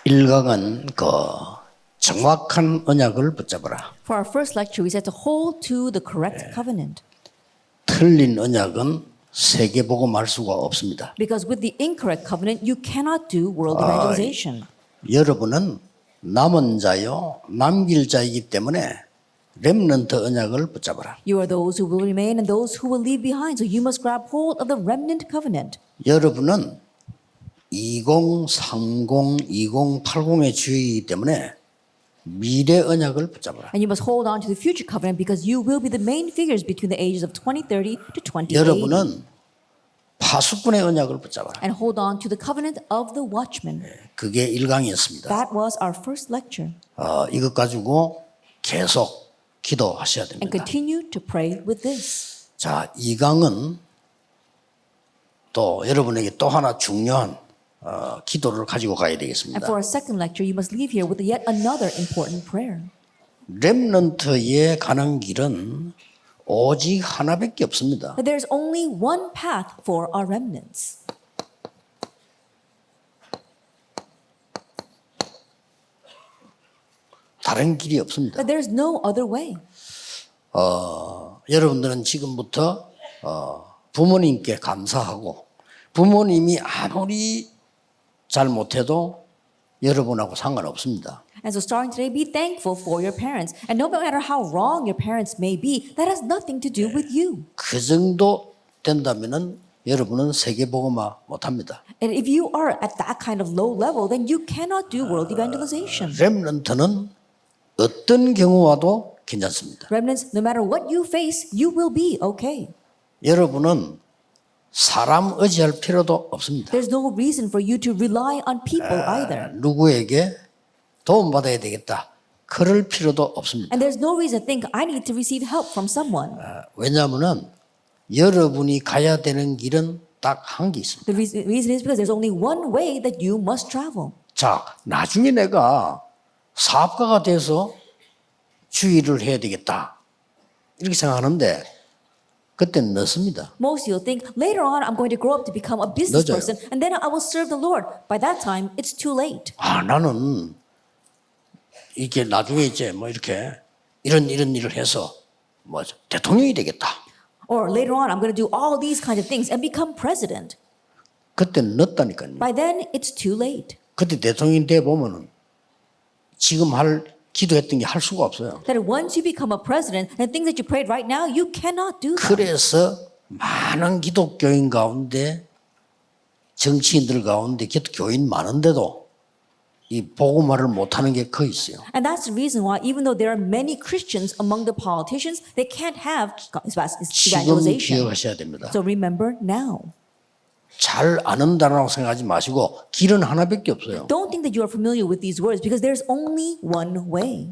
1강은 그 정확한 언약을 붙잡아라. For our first lecture, we said to hold to the correct covenant. 틀린 언약은 세계복음할 수가 없습니다. Because with the incorrect covenant, you cannot do world evangelization. 여러분은 남은 자요, 남길 자이기 때문에 렘넌트 언약을 붙잡아라. You are those who will remain and those who will leave behind. So you must grab hold of the remnant covenant. 여러분은 2030, 2080의 주의이기 때문에 미래 언약을 붙잡아라. And you must hold on to the future covenant because you will be the main figures between the ages of 2030 to 2080. 여러분은 파수꾼의 언약을 붙잡아라. And hold on to the covenant of the watchman. 그게 1강이었습니다. That was our first lecture. 이것 가지고 계속 기도하셔야 And 됩니다. continue to pray with this. 자, 2강은 또 여러분에게 또 하나 중요한 기도를 가지고 가야 And 되겠습니다. for our second lecture, you must leave here with yet another important prayer. 렘넌트에 가는 길은 오직 하나밖에 없습니다. That there's only one path for our remnants. 다른 길이 없습니다. That there's no other way. 여러분들은 지금부터 부모님께 감사하고 부모님이 아무리 잘 못해도 여러분하고 상관없습니다. And so starting today, be thankful for your parents. And no matter how wrong your parents may be, that has nothing to do with you. 그 정도 된다면은 여러분은 세계복음화 못합니다. And if you are at that kind of low level, then you cannot do world evangelization. 렘넌트는 어떤 경우와도 괜찮습니다. Remnants, no matter what you face, you will be okay. 여러분은 사람 의지할 필요도 없습니다. There's no reason for you to rely on people either. 누구에게 도움받아야 되겠다. 그럴 필요도 없습니다. And there's no reason to think I need to receive help from someone. 왜냐하면 여러분이 가야 되는 길은 딱 한 개 있습니다. The reason is because there's only one way that you must travel. 자, 나중에 내가 사업가가 돼서 주의를 해야 되겠다. 이렇게 생각하는데 그때는 늦습니다. Most you'll think later on I'm going to grow up to become a business 늦어요. person and then I will serve the Lord. By that time, it's too late. 나는 이게 나중에 이제 뭐 이렇게 이런 일을 해서 뭐 대통령이 되겠다. Or later on, I'm going to do all these kinds of things and become president. 그때는 늦다니까요. By then, it's too late. 그때 대통령이 돼 보면은 지금 기도했던 게 할 수가 없어요. That once you become a president, the things that you prayed right now, you cannot do that. 그래서 많은 기독교인 가운데 정치인들 가운데 기독교인 많은데도 이 복음화를 못하는 게 거의 있어요. And that's the reason why, even though there are many Christians among the politicians, they can't have 지금 evangelization. 기억하셔야 됩니다. So remember now. 잘 아는다라고 생각하지 마시고 길은 하나밖에 없어요. Don't think that you are familiar with these words because there's only one way.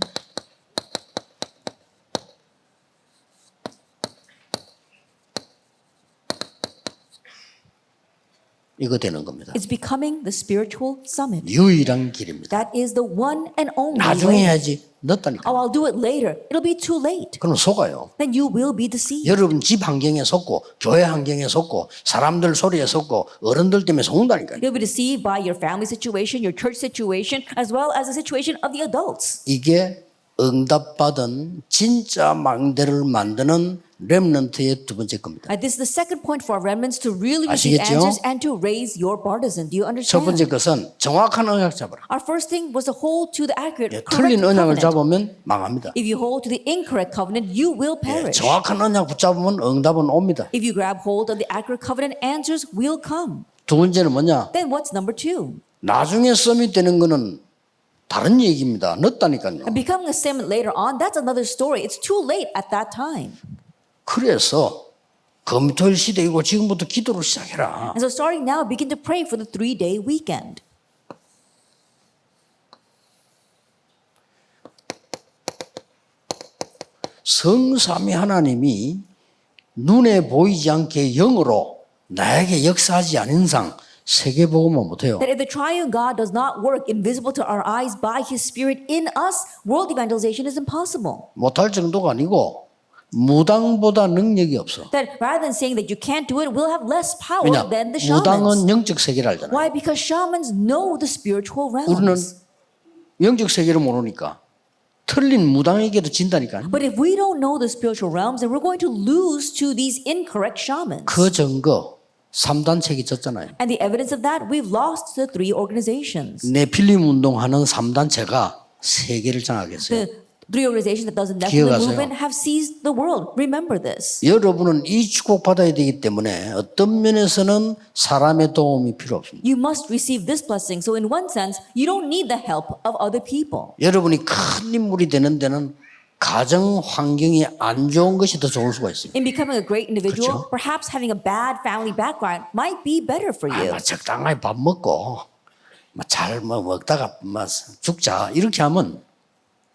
이거 되는 겁니다. It's becoming the spiritual summit. 유일한 길입니다. That is the one and only 나중에 way. 해야지 늦다니까. Oh, I'll do it later. It'll be too late. 그럼 속아요. Then you will be deceived. 여러분 집 환경에 속고 교회 환경에 속고 사람들 소리에 속고 어른들 때문에 속는다니까요. You'll be deceived by your family situation, your church situation, as well as the situation of the adults. 이게 응답받은 진짜 망대를 만드는 렘넌트의 두 번째 겁니다. This is the second point for our remnants to really receive 아시겠죠? answers and to raise your partisan. Do you 첫 번째 understand? 것은 정확한 언약 잡아라. Our first thing was to hold to the accurate, 틀린 correct 언약을 covenant. 잡으면 망합니다. If you hold to the incorrect covenant, you will perish. 정확한 언약 붙잡으면 응답은 옵니다. If you grab hold of the accurate covenant, answers will come. 두 번째는 뭐냐? Then what's number two? 나중에 서밋 되는 거는 다른 얘기입니다. 늦다니까요. And becoming a summit later on, that's another story. It's too late at that time. 그래서 금토일 시대이고 지금부터 기도를 시작해라. And so starting now, begin to pray for the 3-day weekend. 성삼위 하나님이 눈에 보이지 않게 영으로 나에게 역사하지 않은 이상 세계복음은 못해요. That if the triune God does not work invisible to our eyes by His Spirit in us, world evangelization is impossible. 못할 정도가 아니고 무당보다 능력이 없어. That rather than saying that you can't do it, we'll have less power 왜냐? than the 무당은 shamans. 영적 세계를 알잖아요. Why? Because shamans know the spiritual 우리는 realms. 영적 세계를 모르니까 틀린 무당에게도 진다니까. But if we don't know the spiritual realms, then we're going to lose to these incorrect shamans. 그 증거 3단체기 졌잖아요. And the evidence of that, we've lost the three organizations. 네필림 운동하는 3단체가 세계를 장악했어요. The three organizations that does the Nephilim 기억하세요. movement have seized the world. Remember this. 여러분은 이 축복받아야 되기 때문에 어떤 면에서는 사람의 도움이 필요 없습니다. You must receive this blessing. So in one sense, you don't need the help of other people. 여러분이 큰 인물이 되는 데는 가정 환경이 안 좋은 것이 더 좋을 수가 있습니다. In becoming a great individual, 그렇죠. perhaps having a bad family background might be better for you. 적당하게 밥 먹고 잘 먹다가 죽자 이렇게 하면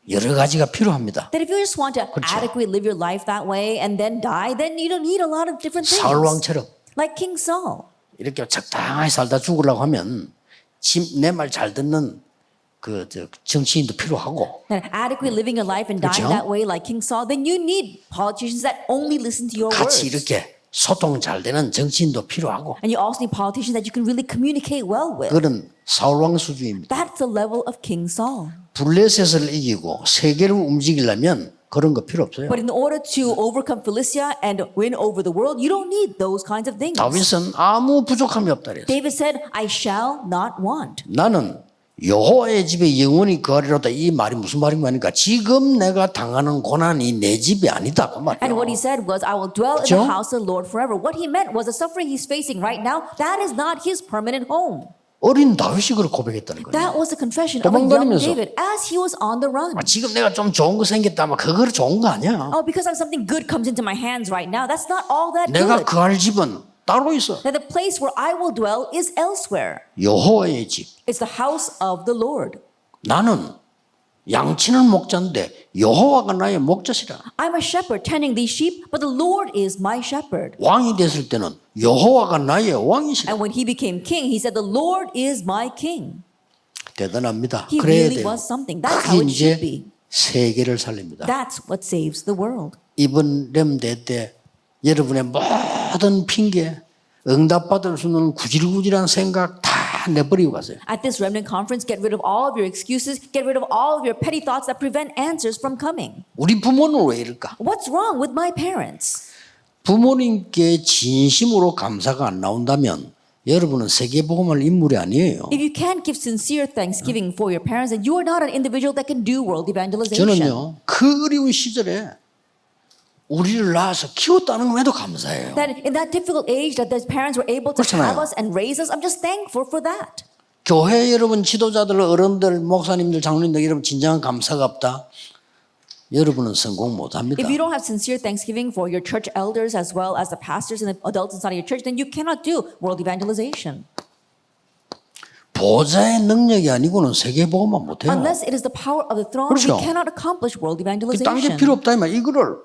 여러 가지가 필요합니다. That if you just want to 그렇죠. adequately live your life that way and then die, then you don't need a lot of different things. 사울 왕처럼 Like King Saul. 이렇게 적당하게 살다 죽으려고 하면 내 말 잘 듣는 정치인도 필요하고 That adequately living your life and dying 그렇죠. that way like King Saul, then you need politicians that only listen to your 같이 words. 이렇게 소통 잘 되는 정치인도 필요하고 And you also need politicians that you can really communicate well with. 그런 사울 왕 수준입니다. That's the level of King Saul. 블레셋을 이기고 세계를 움직이려면 그런 거 필요 없어요. But in order to overcome Philistia and win over the world, you don't need those kinds of things. 다윗은 아무 부족함이 없다 그랬어요. David said, I shall not want. 나는 여호와의 집에 영원히 거하리로다. 이 말이 무슨 말인가? 지금 내가 당하는 고난이 내 집이 아니다 그 And what he 말이에요. said was, I will dwell in 그렇죠? the house of the Lord forever. What he meant was the suffering he's facing right now, that is not his permanent home. 어린 다윗이 그렇게 고백했다는 거예요. That was the confession of a young 도망다니면서. David as he was on the run. 지금 내가 좀 좋은 거 생겼다면 그거 좋은 거 아니야. Oh, because something good comes into my hands right now, that's not all that 내가 good. 거할 집은 따로 있어. That the place where I will dwell is elsewhere. 여호와의 집. It's the house of the Lord. 나는 양치는 목자인데 여호와가 나의 목자시라. I'm a shepherd tending these sheep, but the Lord is my shepherd. 왕이 됐을 때는 여호와가 나의 왕이시라. And when he became king, he said, the Lord is my king. 대단합니다. He 그래야 really 돼요. was something. That's 그게 how it should 이제 be. 세계를 살립니다. That's what saves the world. 이번 렘대 때 여러분의 모든 핑계, 응답받을 수 있는 구질구질한 생각 다 내버리고 가세요. At this remnant conference, get rid of all of your excuses, get rid of all of your petty thoughts that prevent answers from coming. 우리 부모는 왜 이럴까? What's wrong with my parents? 부모님께 진심으로 감사가 안 나온다면 여러분은 세계복음할 인물이 아니에요. If you can't give sincere thanksgiving for your parents, then you are not an individual that can do world evangelization. 저는요, 그 어려운 시절에 우리를 낳아서 키웠다는 것에도 감사해요. That in that difficult age that the parents were able to 그렇잖아요. have us and raise us, I'm just thankful for that. 교회 여러분 지도자들, 어른들, 목사님들, 장로님들 여러분 진정한 감사가 없다. 여러분은 성공 못합니다. If you don't have sincere thanksgiving for your church elders as well as the pastors and the adults inside of your church, then you cannot do world evangelization. 보좌의 능력이 아니고는 세계복음만 못해요. Unless it is the power of the throne, 그렇죠. we cannot accomplish world 딴 게 evangelization. 필요 없다 이 말. 이거를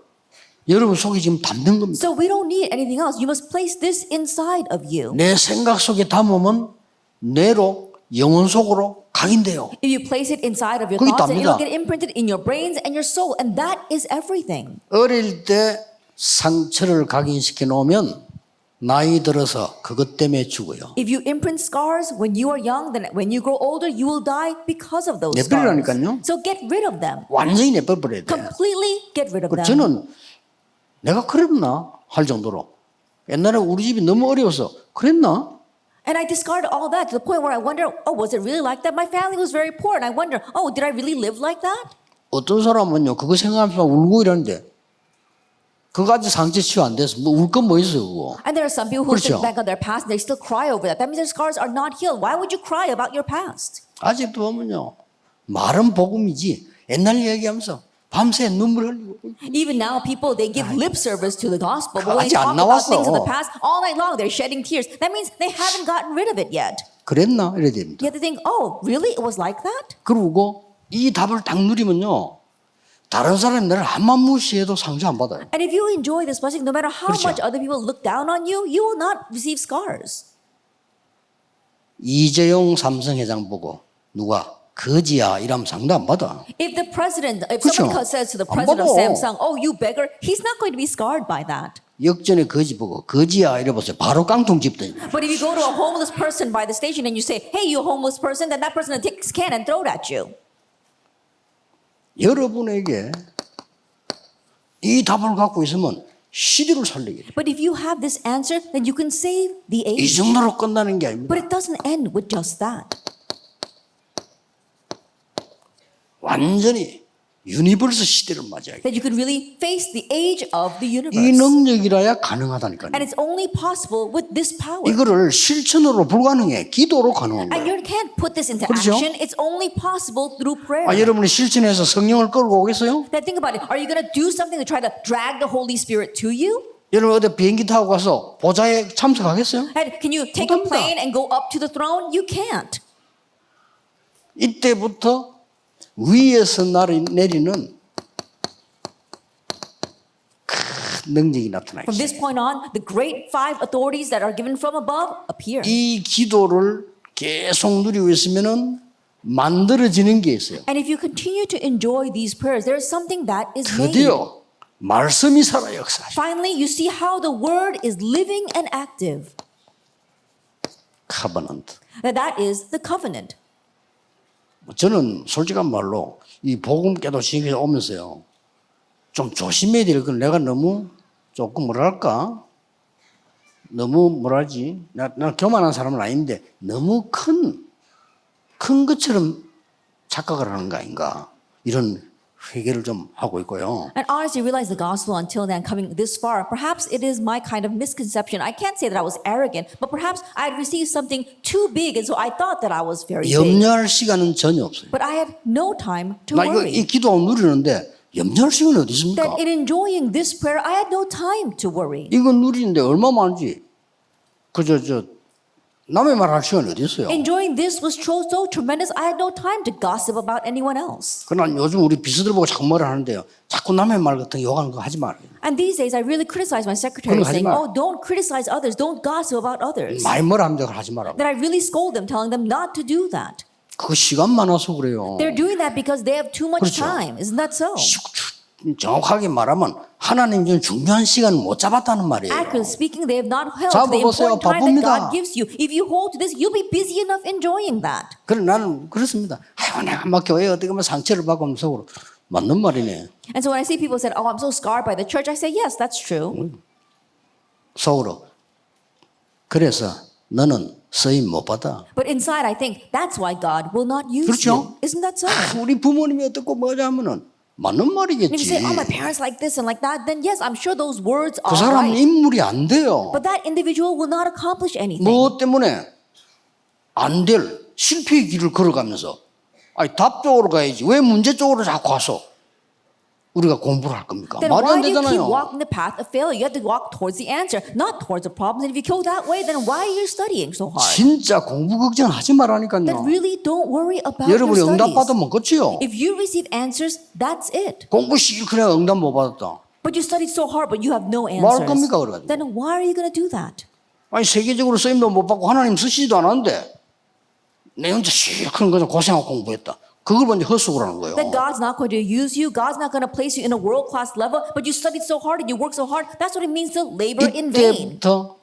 여러분 속에 지금 담는 겁니다. So we don't need anything else. You must place this inside of you. 내 생각 속에 담으면 뇌로 영혼 속으로 각인돼요. If you place it inside of your 그게 thoughts, then it 답니다. will get imprinted in your brains and your soul, and that is everything. 어릴 때 상처를 각인시켜 놓으면 나이 들어서 그것 때문에 죽어요. If you imprint scars when you are young, then when you grow older, you will die because of those scars. 내버리라니까요. So get rid of them. 완전히 내버려야 돼. Completely get rid of them. 저는 내가 그랬나 할 정도로 옛날에 우리 집이 너무 어려워서 그랬나? And I discarded all that to the point where I wonder, oh, was it really like that? My family was very poor, and I wonder, oh, did I really live like that? 어떤 사람은요 그거 생각하면서 울고 이러는데 그거 아직 상처 치유 안 돼서 뭐 울 건 뭐 있어요 그거. And there are some people who 그렇죠. think back on their past and they still cry over that. That means their scars are not healed. Why would you cry about your past? 아직도 보면요 말은 복음이지 옛날 얘기하면서 밤새 눈물 흘리고 Even now, people, they give lip service to the gospel, but when they 아직 안 talk about 나왔어. things of the past, all night long, they're shedding tears. That means they haven't gotten rid of it yet. 그랬나 이래야 됩니다. You have to think, oh, really? It was like that? 그리고 이 답을 딱 누리면요 다른 사람이 나를 한만 무시해도 상처 안 받아요. And if you enjoy this blessing, no matter how 그렇죠. much other people look down on you, you will not receive scars. 이재용 삼성회장 보고 누가 거지야 이러면 상도 안 받아. If the president, if 그렇죠. someone says to the 안 president of 받아. Samsung, oh, you beggar, he's not going to be scarred by that. 역전에 거지 보고 거지야 이래보세요. 바로 깡통 집더니. But if you go to a homeless person by the station and you say, hey, you homeless person, then that person will take his can and throw it at you. 여러분에게 이 답을 갖고 있으면 시대를 살리게 돼요. But if you have this answer, then you can save the 이 age. 정도로 끝나는 게 아닙니다. But it doesn't end with just that. 완전히 유니버스 시대를 맞이하게. That you could really face the age of the 이 universe. 능력이라야 가능하다니까요. And it's only possible with this power. 이거를 실천으로 불가능해. 기도로 가능한 And 거예요. you can't put this into 그렇죠? action. It's only possible through prayer. 여러분이 실천해서 성령을 끌고 오겠어요? Now think about it. Are you going to do something to try to drag the Holy Spirit to you? 여러분 어디 비행기 타고 가서 보좌에 참석하겠어요? And can you take a 못합니다. plane and go up to the throne? You can't. 이때부터 위에서 내리는 큰 능력이 나타나기 From this 시작해요. point on, the great five authorities that are given from above appear. 이 기도를 계속 누리고 있으면은 만들어지는 게 있어요. And if you continue to enjoy these prayers, there is something that is made. 드디어 말씀이 살아 역사하셔. Finally, you see how the word is living and active. 카버넌트. That is the covenant. 저는 솔직한 말로 이 복음 깨도 지금에 오면서요. 좀 조심해야 될 건 내가 너무 조금 뭐랄까 너무 뭐라지 나 교만한 사람은 아닌데 너무 큰 것처럼 착각을 하는 거 아닌가 이런 회개를 좀 하고 있고요. And honestly, realize the gospel until then, coming this far, perhaps it is my kind of misconception. I can't say that I was arrogant, but perhaps I had received something too big, and so I thought that I was very big. 염려할 시간은 전혀 없어요. But I had no time to 나 이거 worry. 이 기도 누리는데 염려할 시간이 어디 있습니까? That in enjoying this prayer, I had no time to worry. 이거 누리는데 얼마 많은지 그저 남의 말 할 시간이 어디 있어요? Enjoying this was so tremendous, I had no time to gossip about anyone else. 그러나 요즘 우리 비서들 보고 자꾸 말을 하는데요. 자꾸 남의 말 같은 거 욕하는 거 하지 말아요. And these days, I really criticize my secretary, 그런 거 하지 saying, 마. "Oh, don't criticize others, don't gossip about others." 많이 뭐라 하면 하지 말라고. That I really scold them, telling them not to do that. 그거 시간 많아서 그래요. They're doing that because they have too much 그렇죠. time. Isn't that so? 정확하게 말하면 하나님 좀 중요한 시간을 못 잡았다는 말이에요. Accurately speaking, they have not held to the 잡아보세요. important time that 바쁩니다. God gives you. If you hold to this, you'll be busy enough enjoying that. 그래 나는 그렇습니다. 아이고 내가 막 교회에 어떻게 보면 상처를 받고 하면 속으로 맞는 말이네. And so when I see people said, "Oh, I'm so scarred by the church," I say, "Yes, that's true." 속으로. 그래서 너는 쓰임 못 받아. But inside, I think that's why God will not use 그렇죠? you. Isn't that so? 우리 부모님이 어떻고 뭐냐 하면은 맞는 And if you 말이겠지. say, "Oh, my parents like this and like that," then yes, I'm sure those words 그 are 사람 right. 인물이 안 돼요. But that individual will not accomplish anything. 무엇 때문에 안 될 실패의 길을 걸어가면서 아니 답 쪽으로 가야지 왜 문제 쪽으로 자꾸 가서 우리가 공부를 할 겁니까? Then 말이 안 why do you keep 되잖아요. walking the path of failure? You have to walk towards the answer, not towards the problems. And if you go that way, then why are you studying so hard? 진짜 공부 걱정하지 Then 말라니까요. really don't worry about 여러분이 your 응답 studies. 받으면 끝이요. If you receive answers, that's it. 공부 시키래 응답 못 받았다. But you studied so hard, but you have no 뭐 할 answers. 겁니까 그래가지고? Then why are you going to do that? 아니 세계적으로 쓰임도 못 받고 하나님 쓰시지도 않았는데 내 혼자 시큰 거죠 고생하고 공부했다. 그걸 먼저 헛수고를 하는 거예요. That God's not going to use you, God's not going to place you in a world-class level, but you studied so hard and you worked so hard. That's what it means to labor in vain. 이때부터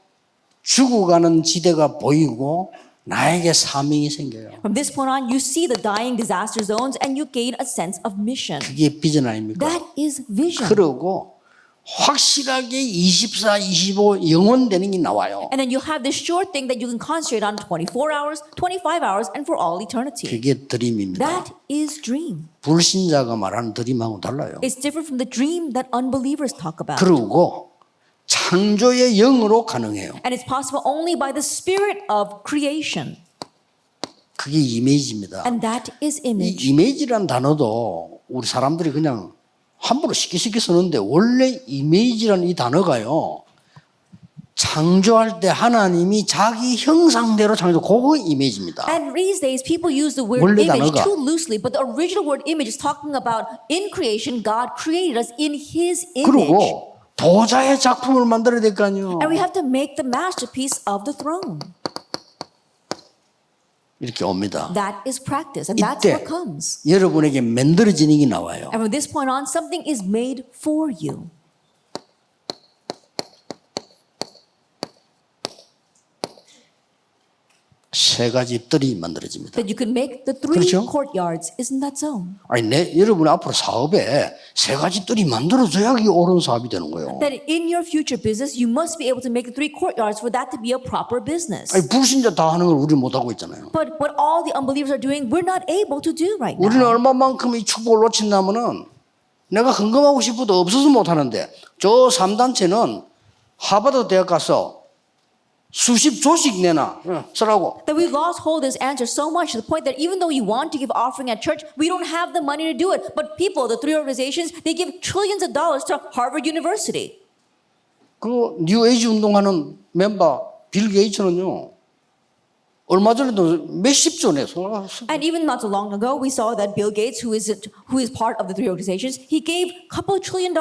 죽어가는 지대가 보이고 나에게 사명이 생겨요. From this point on, you see the dying disaster zones and you gain a sense of mission. 그게 비전 아닙니까? That is vision. 그러고 확실하게 24, 25 영원되는 게 나와요. And then you have this sure thing that you can concentrate on 24 hours, 25 hours, and for all eternity. 그게 드림입니다. That is dream. 불신자가 말하는 드림하고 달라요. It's different from the dream that unbelievers talk about. 그리고 창조의 영으로 가능해요. And it's possible only by the spirit of creation. 그게 이미지입니다. And that is 이 image. 이미지란 단어도 우리 사람들이 그냥 함부로 쉽게 쓰는데 원래 이미지란 이 단어가요. 창조할 때 하나님이 자기 형상대로 창조 그거 이미지입니다. And these days, people use the word 원래 image 단어가. too loosely, but the original word image is talking about in creation, God created us in His image. 그리고 보좌의 작품을 만들어야 될 거 아니에요. And we have to make the masterpiece of the throne. 이렇게 옵니다. That is practice, and that's 이때 what comes. 여러분에게 만들어지는 게 나와요. And from this point on, something is made for you. 세 가지 뜰이 만들어집니다. That you can make the three 그렇죠? courtyards. Isn't that so? 아니, 여러분 앞으로 사업에 세 가지 뜰이 만들어져야 이게 옳은 사업이 되는 거예요. That in your future business, you must be able to make the three courtyards for that to be a proper business. 아니, 불신자 다 하는 걸 우리 못 하고 있잖아요. But what all the unbelievers are doing, we're not able to do right 우리는 now. 얼마만큼 이 축복을 놓친다면은 내가 헌금하고 싶어도 없어서 못 하는데 저 3단체는 하버드 대학 가서 수십 조씩 내놔 쓰라고. That we lost hold of this answer so much to the point that even though you want to give offering at church, we don't have the money to do it. But people, the three organizations, they give trillions of dollars to Harvard University. 그 뉴에이지 운동하는 멤버 빌 게이츠는요 얼마 전에도 몇십조 내서 And even not so long ago, we saw that Bill Gates, who is part of the three organizations, he gave a couple of $1 trillion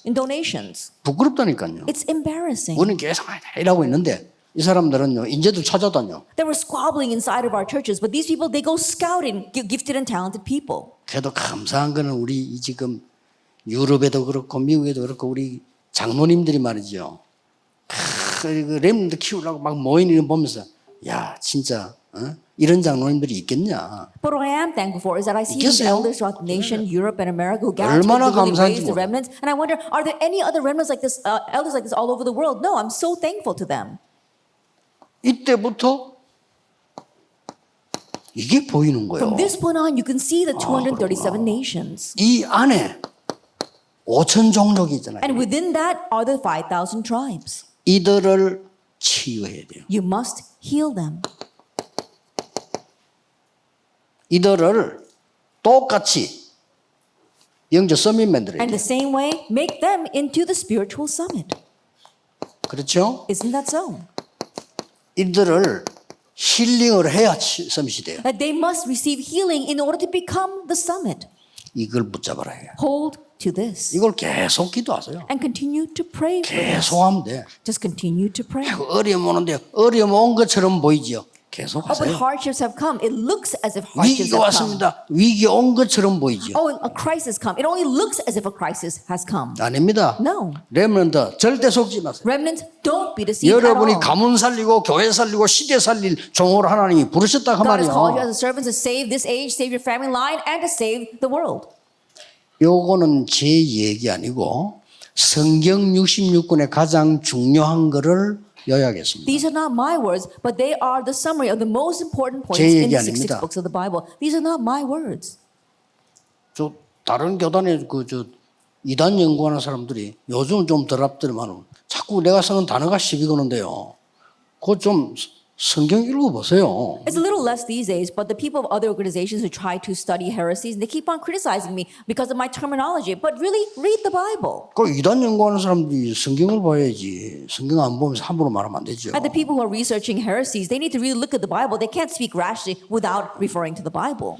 in donations. 부끄럽다니까요. It's embarrassing. 우리는 계속 이라고 있는데 이 사람들은요 인재도 찾아다녀. They were squabbling inside of our churches, but these people, they go scouting gifted and talented people. 그래도 감사한 거는 우리 이 지금 유럽에도 그렇고 미국에도 그렇고 우리 장로님들이 말이죠. 그 렘넌트 키우려고 막 모이는 거 보면서 야 진짜 이런 장로님들이 있겠냐. But what I am thankful for is that I see these 있겠어요? elders throughout the nation, Europe and America, who gather 얼마나 to really 감사한지 raise the 몰라요. remnants. And I wonder, are there any other remnants like this, elders like this all over the world? No, I'm so thankful to them. 이때부터 이게 보이는 거예요. From this point on, you can see the 237 nations. 이 안에 5천 종족이 있잖아요. And within that are the 5,000 tribes. 이들을 치유해야 돼요. You must heal them. 이들을 똑같이 영적 서밋 만들어야 And 돼요. the same way, make them into the spiritual summit. 그렇죠? Isn't that so? 이들을 힐링을 해야 서밋이 돼요. That they must receive healing in order to become the summit. 이걸 붙잡아라 해요. Hold to this. 이걸 계속 기도하세요. And continue to pray for this. 계속 하면 돼. Just continue to pray. 어려움 오는데 어려움 온 것처럼 보이지요. 계속 Oh, but 하세요. hardships have come. It looks as if hardships 위기가 have come. 왔습니다. 위기 온 것처럼 보이지요. Oh, a crisis come. It only looks as if a crisis has come. 아닙니다. No. 렘넌트 절대 속지 마세요. Remnants, don't be deceived at 여러분이 all. 가문 살리고 교회 살리고 시대 살릴 종으로 하나님이 부르셨다 그 God has called you 말이에요. as a servant to save this age, save your family line, and to save the world. 요거는 제 얘기 아니고 성경 66권의 가장 중요한 거를 요약했습니다. These are not my words, but they are the summary of the most important points 제 in 얘기 the 66 아닙니다. books of the Bible. These are not my words. 저 다른 교단에 이단 연구하는 사람들이 요즘 좀 덜 앞들만 자꾸 내가 쓰는 단어가 시비 거는데요. 그거 좀 성경 읽어보세요. It's a little less these days, but the people of other organizations who try to study heresies, they keep on criticizing me because of my terminology. But really, read the Bible. 그 이단 연구하는 사람들이 성경을 봐야지. 성경 안 보면서 함부로 말하면 안 되죠. And the people who are researching heresies, they need to really look at the Bible. They can't speak rashly without referring to the Bible.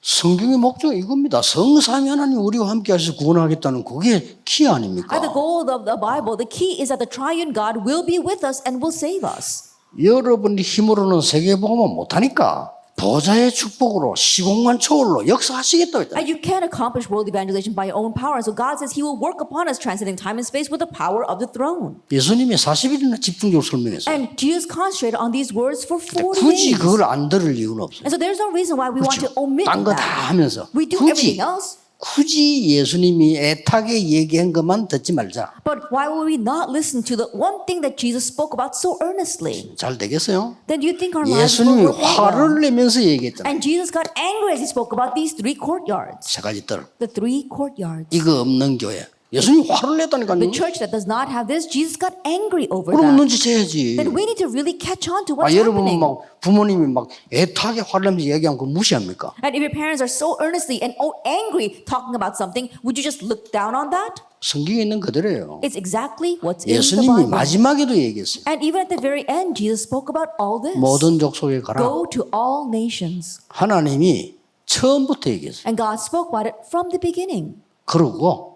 성경의 목적은 이겁니다. 성삼위 하나님 우리와 함께 하셔서 구원하겠다는 그게 키 아닙니까? At the goal of the Bible, the key is that the triune God will be with us and will save us. 여러분 힘으로는 세계복음을 못하니까 보좌의 축복으로 시공간 초월로 역사하시겠다고 했다. And you can't accomplish world evangelization by your own power. So God says He will work upon us, transcending time and space with the power of the throne. 예수님이 40일이나 집중적으로 설명했어요. And Jesus concentrated on these words for 40 굳이 days. 그걸 안 들을 이유는 없어요. And so there's no reason why we want to omit 딴 거 다 that. 하면서 We do 굳이 everything else. 예수님이 애타게 얘기한 것만 듣지 말자. But why would we not listen to the one thing that Jesus spoke about so earnestly? 잘 되겠어요? Then do you think our lives will 예수님이 work out well? 화를 내면서 얘기했잖아요. And Jesus got angry as He spoke about these three courtyards. 세 가지 뜰. The three courtyards. 이거 없는 교회. 예수님이 화를 냈다니까요. The church that does not have this, Jesus got angry over 그럼 that. 없는 짓 해야지. Then we need to really catch on to what's 여러분 happening. 막 부모님이 막 애타게 화를 내면서 얘기하면 그거 무시합니까? And if your parents are so earnestly and angry talking about something, would you just look down on that? 성경에 있는 그대로예요. It's exactly what's in the 예수님이 Bible. 마지막에도 얘기했어요. And even at the very end, Jesus spoke about all this. 모든 족속에 가라. Go to all nations. 하나님이 처음부터 얘기했어요. And God spoke about it from the beginning. 그러고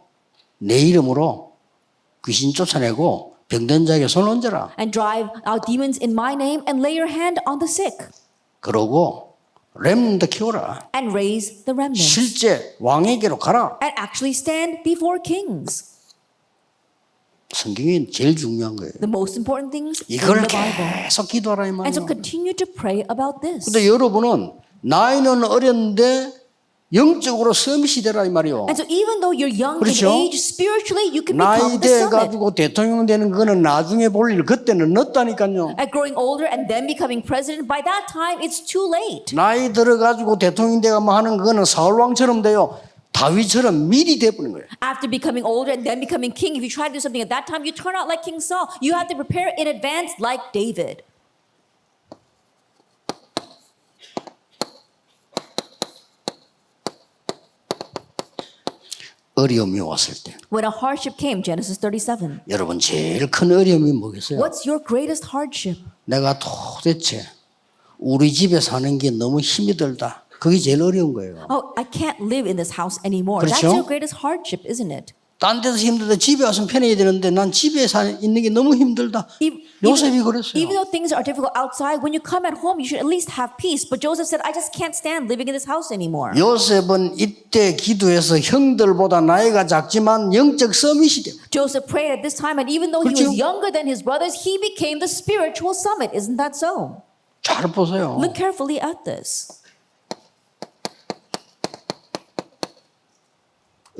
내 이름으로 귀신 쫓아내고 병든 자에게 손을 얹어라. And drive out demons in my name and lay your hand on the sick. 그러고 렘넌트 키워라. And raise the remnant. 실제 왕에게로 가라. And actually stand before kings. 성경이 제일 중요한 거예요. The most important things in 이걸 the Bible. 계속 기도하라 이 And so 말이에요. continue to pray about this. 근데 여러분은 나이는 어렸는데 영적으로 서밋이 되라 이 말이에요. And so even though you're young 그렇죠? in age, spiritually you can 나이 become the 돼 summit. 가지고 대통령 되는 거는 나중에 볼 일, 그때는 늦다니까요. At growing older and then becoming president, by that time it's too late. 나이 들어 가지고 대통령 돼가 뭐 하는 거는 사울 왕처럼 돼요. 다윗처럼 미리 돼버린 거예요. After becoming older and then becoming king, if you try to do something at that time, you turn out like King Saul. You have to prepare in advance like David. 어려움이 왔을 때 When a hardship came, Genesis 37, 여러분 제일 큰 어려움이 뭐겠어요? what's your greatest hardship? 내가 도대체 우리 집에 사는 게 너무 힘이 들다. 그게 제일 어려운 거예요. Oh, I can't live in this house anymore. That's 그렇죠? your greatest hardship, isn't it? 딴 데서 힘들다 집에 와서 편해야 되는데 난 집에 있는 게 너무 힘들다. 요셉이 그랬어요. Even though things are difficult outside, when you come at home, you should at least have peace. But Joseph said, I just can't stand living in this house anymore. 요셉은 이때 기도해서 형들보다 나이가 작지만 영적 서밋이 돼요. Joseph prayed at this time, and even though he 그렇죠? was younger than his brothers, he became the spiritual summit. Isn't that so? 잘 보세요. Look carefully at this.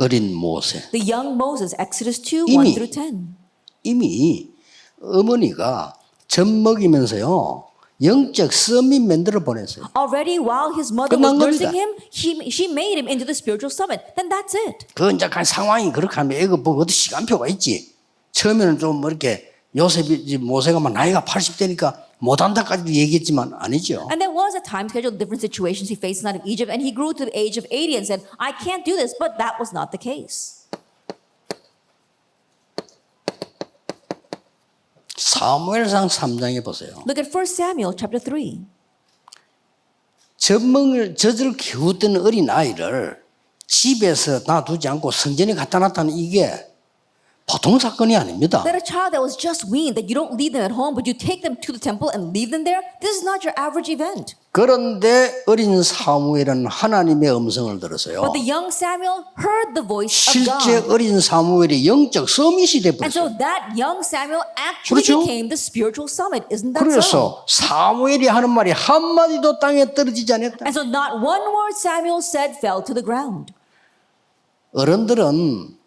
어린 모세. The young Moses, Exodus 2, 이미 1 through 10. 이미 어머니가 젖 먹이면서요. 영적 서밋 만들어 보냈어요. Already while his mother 끝난 was nursing 겁니다. him, she made him into the spiritual summit. Then that's it. 그 이제 간 상황이 그렇게 하면 애가 보고 어디 시간표가 있지. 처음에는 좀 뭐 이렇게 요셉이 모세가 막 나이가 80대니까 못한다까지도 얘기했지만 아니죠. And there was a time schedule, different situations he faced out of Egypt, and he grew to the age of 80 and said, I can't do this, but that was not the case. 사무엘상 3장에 보세요. Look at 1 Samuel chapter 3. 젖을 키우던 어린 아이를 집에서 놔두지 않고 성전에 갖다 놨다는 이게 보통 사건이 아닙니다. That a child that was just weaned, that you don't leave them at home, but you take them to the temple and leave them there, this is not your average event. 그런데 어린 사무엘은 하나님의 음성을 들었어요. But the young Samuel heard the voice of 실제 God. 어린 사무엘이 영적 서밋이 And 돼버렸어요. so that young Samuel actually 그렇죠? became the spiritual summit. Isn't that so? 그래서 사무엘이 하는 말이 한마디도 땅에 떨어지지 않았다. And so not one word Samuel said fell to the ground. 어른들은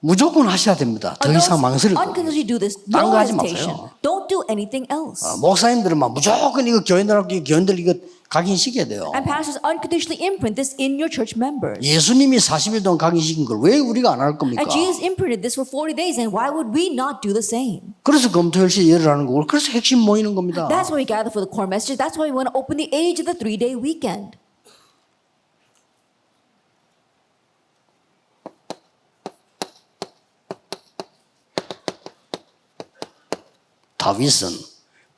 무조건 하셔야 됩니다. 더 이상 망설일 거예요. Unconditionally do this. 딴 No 거 하지 hesitation. 마세요. Don't do anything else. 목사님들은 막 무조건 이거 교인들 이거 각인시켜야 돼요. And pastors unconditionally imprint this in your church members. 예수님이 40일 동안 각인시킨 걸 왜 우리가 안 할 겁니까? And Jesus imprinted this for 40 days, and why would we not do the same? 그래서 검토일시 열을 하는 거고 그래서 핵심 모이는 겁니다. That's why we gather for the core messages. That's why we want to open the age of the 3-day weekend. 다윗은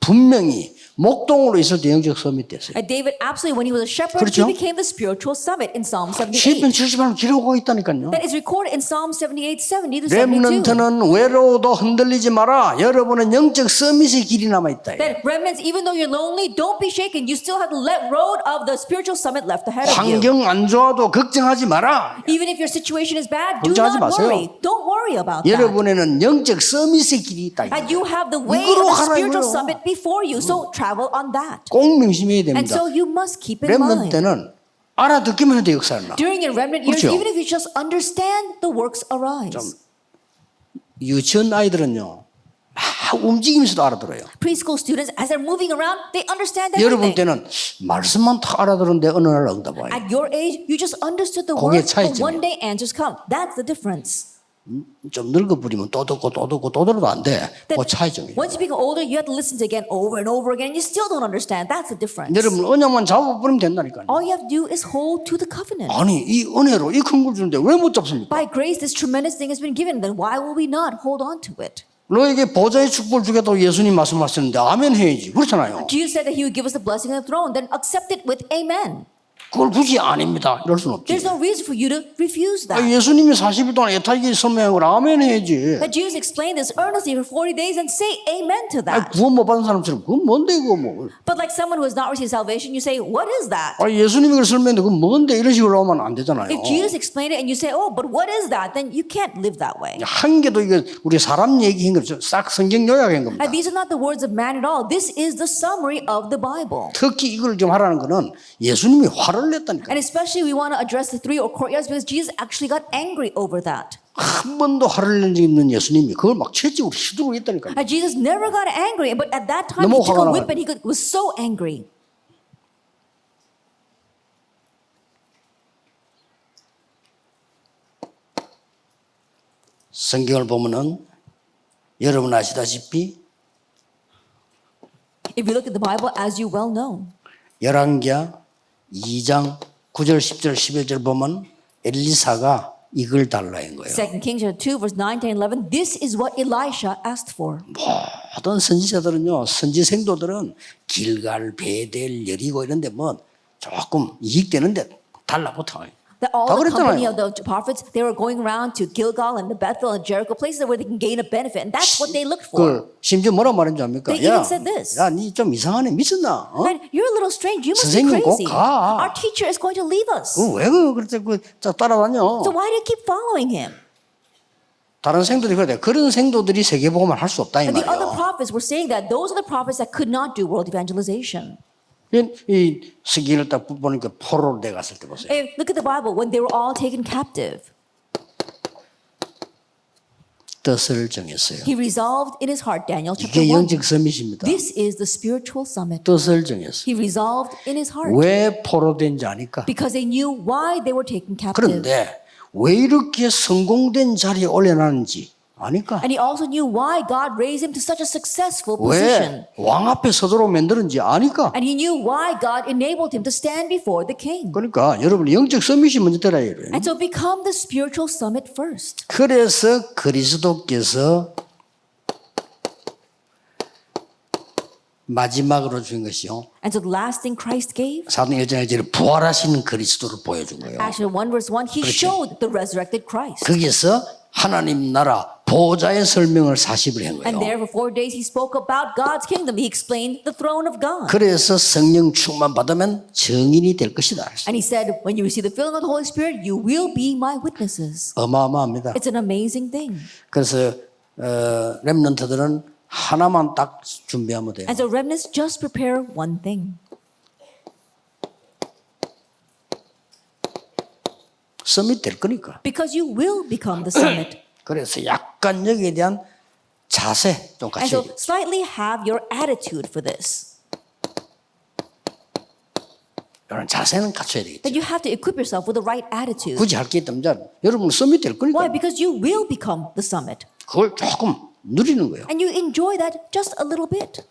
분명히 목동으로 있을 때 영적 서밋 됐어요. And David, absolutely, when he was a shepherd, 그렇죠? he became the spiritual summit in Psalm 78. 시편 78편 기록하고 있다니까요. That is recorded in Psalm 78, 70 to 72. 렘넌트는 외로워도 흔들리지 마라. 여러분은 영적 서밋의 길이 남아있다. That remnants, even though you're lonely, don't be shaken. You still have the road of the spiritual summit left ahead of you. 환경 안 좋아도 걱정하지 마라. Even if your situation is bad, do 걱정하지 not 마세요. worry. Don't worry about that. 여러분에는 영적 서밋의 길이 있다. And you have the way 이거로 of the 가라 spiritual 이거요. summit before you, so travel on that. 꼭 명심해야 And 됩니다. so you must keep in 렘넌트 mind. 때는 알아듣기만 해도 역사를 나. During your remnant years, 그렇죠? even if you just understand, the works arise. 유치원 아이들은요. 막 움직이면서도 알아들어요. Preschool students, as they're moving around, they understand 여러분 everything. 때는 말씀만 다 알아들었는데 어느 날 응답 와요. At your age, you just understood the 그게 word, but 차이점이에요. one day answers come. That's the difference. 좀 늙어버리면 또 듣고 또 듣고 또 들어도 안 돼. 그 That 차이점이에요. once you become older, you have to listen to again over and over again. You still don't understand. That's the difference. 여러분 언약만 잡아버리면 된다니까요. All you have to do is hold to the covenant. 아니 이 은혜로 이 큰 걸 주는데 왜 못 잡습니까? By grace, this tremendous thing has been given. Then why will we not hold on to it? 너에게 보좌의 축복을 주겠다고 예수님 말씀하셨는데 아멘 해야지. 그렇잖아요. Jesus said that he would give us the blessing of the throne. Then accept it with amen. 그걸 굳이 아닙니다. 이럴 수는 없지. There's no reason for you to refuse that. 예수님이 40일 동안 애타게 설명한 걸 아멘 해야지. That Jesus explained this earnestly for 40 days and say amen to that. 구원 못 받은 사람처럼 그건 뭔데 그거 뭐. But like someone who has not received salvation, you say, what is that? 예수님이 그걸 설명했는데 그건 뭔데 이런 식으로 하면 안 되잖아요. If Jesus explained it and you say, oh, but what is that? Then you can't live that way. 한 개도 이거 우리 사람 얘기한 거죠. 싹 성경 요약한 겁니다. And these are not the words of man at all. This is the summary of the Bible. 특히 이걸 좀 하라는 거는 예수님이 화를 냈다니까. And especially we want to address the three or courtyards because Jesus actually got angry over that. 한 번도 화를 낸 적이 없는 예수님이 그걸 막 채찍으로 휘두르고 있다니까요. And Jesus never got angry, but at that time 너무 he took 화가 a whip 나가지고. and he was so angry. 성경을 보면은 여러분 아시다시피 If you look at the Bible, as you well know, 열왕기하 2장 9절 10절 11절 보면 엘리사가 이걸 달라는 거예요. 2 Kings 2, verse 9, 10, 11, this is what Elisha asked for. 모든 선지자들은요, 선지 생도들은 길갈, 베델, 여리고 이런데 뭐 조금 이익되는데 달라붙어요. That all 다 the company 그랬잖아요. of the prophets, they were going around to Gilgal and to Bethel and Jericho, places where they can gain a benefit. And that's what they looked for. 그 심지어 뭐라 말했는지 압니까? They even said this. 야, 니 좀 이상하네, 미쳤나? 어? Man, you're a little strange. You must be 선생님 꼭 crazy. 가. Our teacher is going to leave us. 왜 그렇게 따라다녀? So why do you keep following him? 다른 생도들이 그래. 그런 생도들이 세계복음을 할 수 없다 이 And the other 말이에요. prophets were saying that those are the prophets that could not do world evangelization. 이 스기를 딱 보니까 포로로 돼 갔을 때 보세요. Hey, look at the Bible when they were all taken captive. 뜻을 정했어요. He resolved in his heart, Daniel chapter 이게 1. 영적 서밋입니다. This is the spiritual summit. 뜻을 정했어요. He resolved in his heart 왜 포로된지 아니까? because they knew why they were taken captive. 그런데 왜 이렇게 성공된 자리에 올려놨는지 아니까? And he also knew why God raised him to such a successful 왜 position. 왕 앞에 서도록 만드는지 아니까? And he knew why God enabled him to stand before the king. 그러니까 여러분 영적 서밋이 먼저 되라 이래요. And so become the spiritual summit first. 그래서 그리스도께서 마지막으로 준 것이요. And so the last thing Christ gave, 사도행 1장 1절에 부활하신 그리스도를 보여준 거예요. actually 1 verse 1, he showed the resurrected Christ. 거기서 하나님 나라 보좌의 설명을 40을 한 And 거예요. there for 4 days he spoke about God's kingdom. He explained the throne of God. 그래서 성령 충만 받으면 증인이 될 것이다. And he said, when you receive the filling of the Holy Spirit, you will be my witnesses. 어마어마합니다. It's an amazing thing. 그래서 렘넌트들은 하나만 딱 준비하면 돼요. And so remnants just prepare one thing. 서밋 될 거니까. Because you will become the summit. 그래서 약간 여기에 대한 자세 좀 And 같이 so slightly have your attitude for this. 이런 자세는 갖춰야 되겠죠. That you have to equip yourself with the right attitude. 굳이 할 게 있다면 여러분 서밋 될 거니까 Why? Because you will become the summit. 그걸 조금 누리는 거예요. And you enjoy that just a little bit.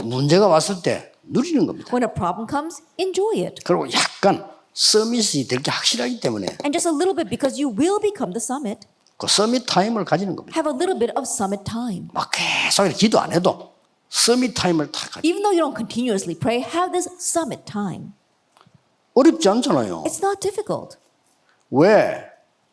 문제가 왔을 때 누리는 겁니다. When a problem comes, enjoy it. 그리고 약간 서밋이 될 게 확실하기 때문에 And just a little bit because you will become the summit. 그 서밋 타임을 가지는 겁니다. Have a little bit of summit time. 막 계속 이렇게 기도 안 해도 서밋 타임을 다 가지. Even though you don't continuously pray, have this summit time. 어렵지 않잖아요. It's not difficult. 왜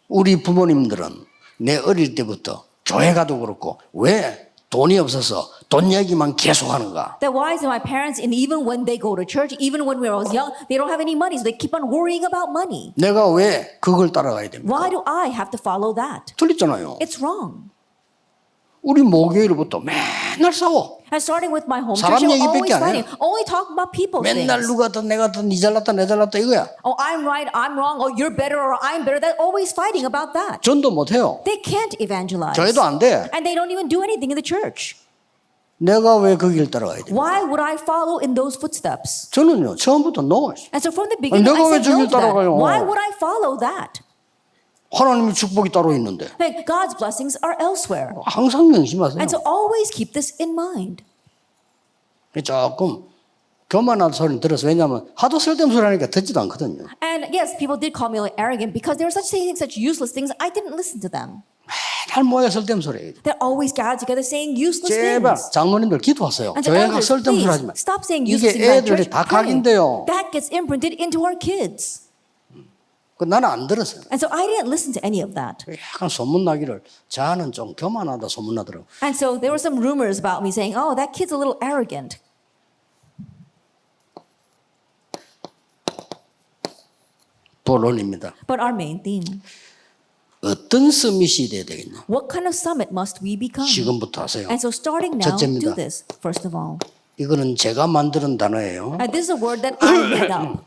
우리 부모님들은 내 어릴 때부터 교회 가도 그렇고 왜 돈이 없어서 돈 얘기만 계속 하는가? That why is my parents, and even when they go to church, even when we was young, they don't have any money, so they keep on worrying about money. 내가 왜 그걸 따라가야 됩니까? Why do I have to follow that? 틀렸잖아요. It's wrong. 우리 모교회로부터 맨날 싸워. And starting with my home 사람 church, 얘기밖에 always 안 fighting, 해요. only talking about people 맨날 things. 누가 더 내가 더 니 잘났다 내 잘났다 이거야. Oh, I'm right, I'm wrong, oh, you're better or I'm better. They're always fighting about that. 전도 못해요. They can't evangelize. 교회도 안 돼. And they don't even do anything in the church. 내가 왜 그 길 따라가야 돼? Why would I follow in those footsteps? 저는요 처음부터 no. And so from the beginning, 내가 I 왜 said 저길 no to that. 따라가요? Why would I follow that? 하나님의 축복이 따로 있는데 Like God's blessings are elsewhere. 항상 명심하세요. And so always keep this in mind. 조금 교만한 소리 들어서 왜냐하면 하도 쓸데없는 소리 하니까 듣지도 않거든요. And yes, people did call me like arrogant because they were such saying such useless things. I didn't listen to them. 맨날 모여 쓸데없는 소리 해요. They're always gathered together saying useless 제발 things. 장로님들 기도하세요. And so 교회가 elders, 쓸데없는 소리 하지 please 마. stop saying 이게 useless things about 애들이 church. 다 Pray. 각인데요. That gets imprinted into our kids. 그 나는 안 들었어요. And so I didn't listen to any of that. 약간 소문나기를 자는 좀 교만하다 소문나더라고. And so there were some rumors about me saying, oh, that kid's a little arrogant. 본론입니다. But our main theme, 어떤 서밋이 돼야 되겠냐? what kind of summit must we become? 지금부터 하세요. And so starting now, 첫째입니다. do this, first of all. 이거는 제가 만드는 단어예요. And this is a word that I made up.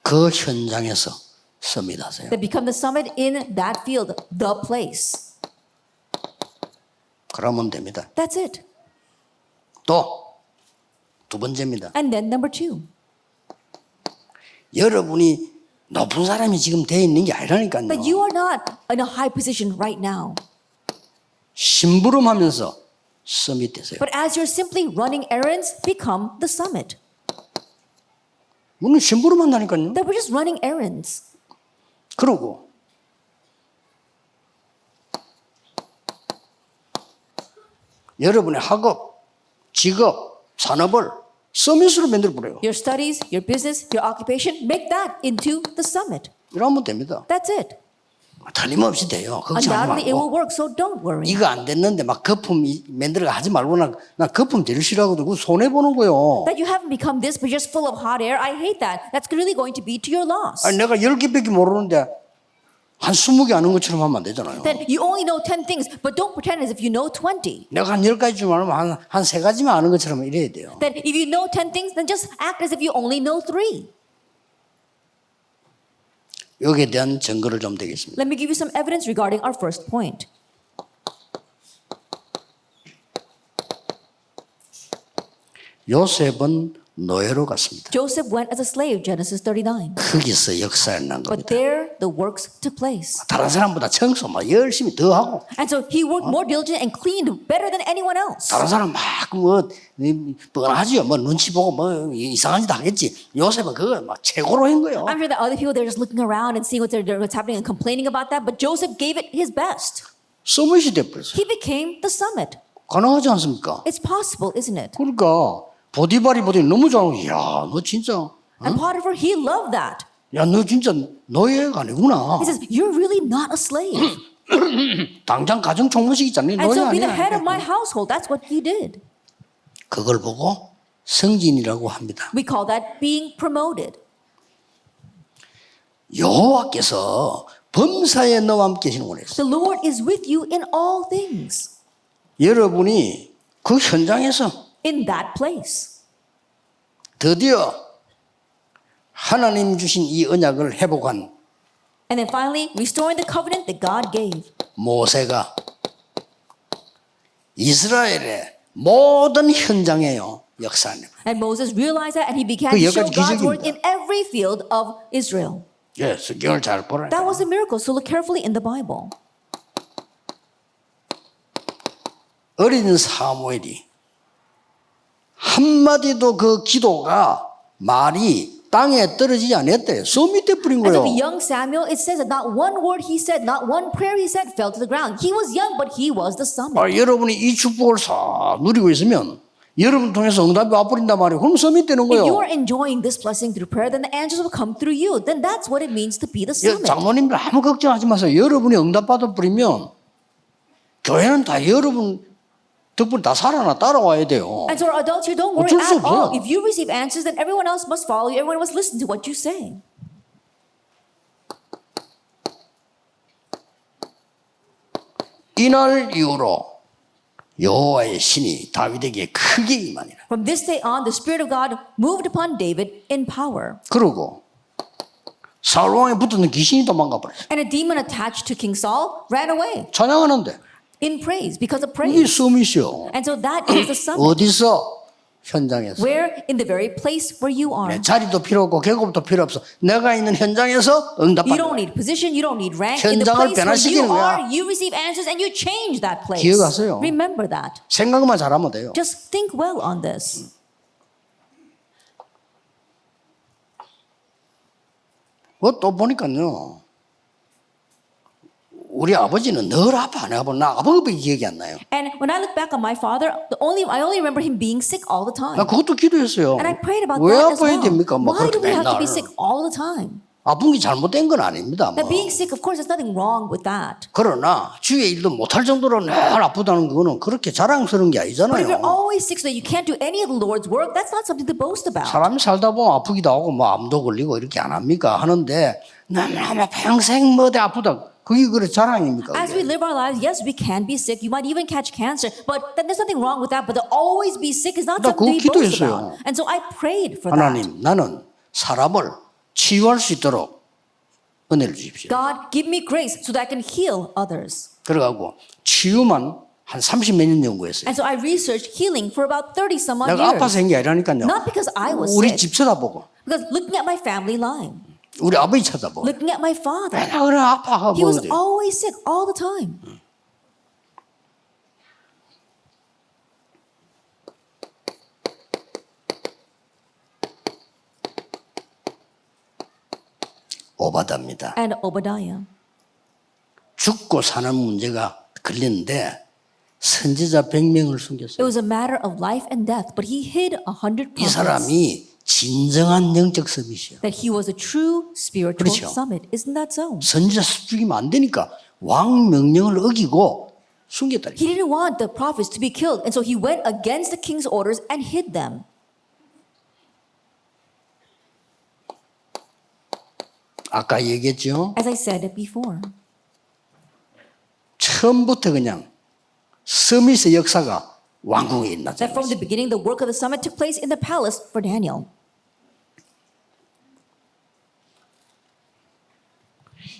그 현장에서 서밋하세요. That become the summit in that field, the place. 그러면 됩니다. That's it. 또 두 번째입니다. And then number two, 여러분이 높은 사람이 지금 돼 있는 게 아니라니까요. that you are not in a high position right now. 심부름하면서 서밋 되세요. But as you're simply running errands, become the summit. 우리는 심부름한다니까요. That we're just running errands. 그러고 여러분의 학업, 직업, 산업을 서밋으로 만들어 버려요. Your studies, your business, your occupation, make that into the summit. 이러면 됩니다. That's it. 틀림없이 돼요. 걱정하지 Undoubtedly, it will 말고. work, so don't worry. 이거 안 됐는데 막 거품 만들어 하지 말고 나 거품 제일 싫어하거든. 그거 손해 보는 거요. That you haven't become this, but just full of hot air, I hate that. That's really going to be to your loss. 아니 내가 10개밖에 모르는데 한 20개 아는 것처럼 하면 안 되잖아요. Then you only know 10 things, but don't pretend as if you know 20. 내가 한 10가지 좀 알면 한 3가지만 아는 것처럼 이래야 돼요. Then if you know 10 things, then just act as if you only know 3. 여기에 대한 증거를 좀 드리겠습니다. Let me give you some evidence regarding our first point. 요셉은 노예로 갔습니다. Joseph went as a slave, Genesis 39. 거기서 역사에 난 But 겁니다. there the works took place. 다른 사람보다 청소 막 열심히 더 하고 And so he worked more diligent and cleaned better than anyone else. 다른 사람 막 뭐 뻔하지요. 뭐 눈치 보고 뭐 이상한 짓 하겠지. 요셉은 그거 막 최고로 한 거예요. I'm sure that other people, they're just looking around and seeing what's happening and complaining about that. But Joseph gave it his best. 서밋이 돼버렸어요. He became the summit. 가능하지 않습니까? It's possible, isn't it? 그러니까 보디발이 너무 좋아하고 야, 너 진짜 And Potiphar, he loved that. 야, 너 진짜 노예가 아니구나. He says, you're really not a slave. 당장 가정 총무식 있잖아요. And 노예 so be the 아니야. head of my household. That's what he did. 그걸 보고 승진이라고 합니다. We call that being promoted. 여호와께서 범사에 너와 함께 계시는 거예요. The Lord is with you in all things. 여러분이 그 현장에서 In that place. 드디어 하나님 주신 이 언약을 회복한 And then finally, restoring the covenant that God gave. 모세가 이스라엘의 모든 현장에요 역사하는. And Moses realized that and he began 그 to show 여기까지 God's work 기적입니다. in every field of Israel. 예, 성경을 잘 보라. That was a miracle, so look carefully in the Bible. 어린 사무엘이 한마디도 그 기도가 말이 땅에 떨어지지 않았대. 소밑에 뿌린 As 거예요. of the young Samuel, it says that not one word he said, not one prayer he said fell to the ground. He was young, but he was the summit. 여러분이 이 축복을 싹 누리고 있으면 여러분 통해서 응답이 와버린단 말이에요. 그럼 소밑 되는 If you 거예요. are enjoying this blessing through prayer, then the answers will come through you. Then that's what it means to be the 예, summit. 장모님들 아무 걱정하지 마세요. 여러분이 응답받아 버리면 교회는 다 여러분 덕분에 다 살아나 따라와야 돼요. And so our adults here, don't worry 어쩔 수 at all. 없어요. If you receive answers, then everyone else must follow you. Everyone must listen to what you say. 이날 이후로 여호와의 신이 다윗에게 크게 임하니라. From this day on, the Spirit of God moved upon David in power. 그러고 사울 왕에 붙었는 귀신이 도망가 버렸어요. And a demon attached to King Saul ran away 찬양하는데 in praise, because of 이게 praise. 서밋이요. And so that is the summit. 어디서? 현장에서. Where? In the very place where you are. 네, 자리도 필요 없고 계급도 필요 없어. 내가 있는 현장에서 You 응답받는 don't 거야. need position, you don't need rank. In the 현장을 place where you 변화시키는 거야. are, you receive answers and you change that place. 기억하세요. Remember that. 생각만 잘하면 돼요. Just think well on this. 또 보니까요. 우리 아버지는 늘 아파. 내가 보면 나 아버지 기억이 안 나요. And when I look back on my father, I only remember him being sick all the time. 나 그것도 기도했어요. And I prayed about 왜 that as 아파야 well. 됩니까? 뭐 Why do 그렇게 we have to be 맨날. sick all the time? 아픈 게 잘못된 건 아닙니다. 뭐. Now, being sick, of course, there's nothing wrong with that. 그러나 주의 일도 못할 정도로 늘 아프다는 거는 그렇게 자랑스러운 게 But if you're 아니잖아요. always sick so that you can't do any of the Lord's work, that's not something to boast about. 사람이 살다 보면 아프기도 하고 뭐 암도 걸리고 이렇게 안 합니까? 하는데 너무 평생 뭐대 아프다. 그게 그래 자랑입니까? As we 그게? live our lives, yes, we can be sick. You might even catch cancer, but then there's nothing wrong with that. But to always be sick is not 나 something to be 그거 boast 기도했어요. about. And so I prayed for that. 하나님, 나는 사람을 치유할 수 있도록 은혜를 주십시오. God, give me grace so that I can heal others. 그래가지고 치유만 한 30 몇 년 연구했어요. And so I researched healing for about 30 some odd 내가 years. 아파서 한 게 아니라니까요. Not because I was 우리 sick, 집 쳐다보고 because looking at my family line, 우리 아버지 쳐다보고 looking at my father, 맨날 그래 아파하고 he was 그래. always sick all the time. 오바다입니다. And Obadiah. 죽고 사는 문제가 걸렸는데 선지자 100명을 It 숨겼어요. was a matter of life and death, but he hid 100 이 prophets. 사람이 진정한 영적 서밋이에요. That he was a true spiritual 그렇죠. summit. Isn't that so? 선지자 죽이면 안 되니까 왕 명령을 어기고 숨겼다. He didn't want the prophets to be killed, and so he went against the king's orders and hid them. 아까 얘기했죠. As I said it before, 처음부터 그냥 서밋의 역사가 왕궁에 있나. that from the beginning, the work of the summit took place in the palace for Daniel.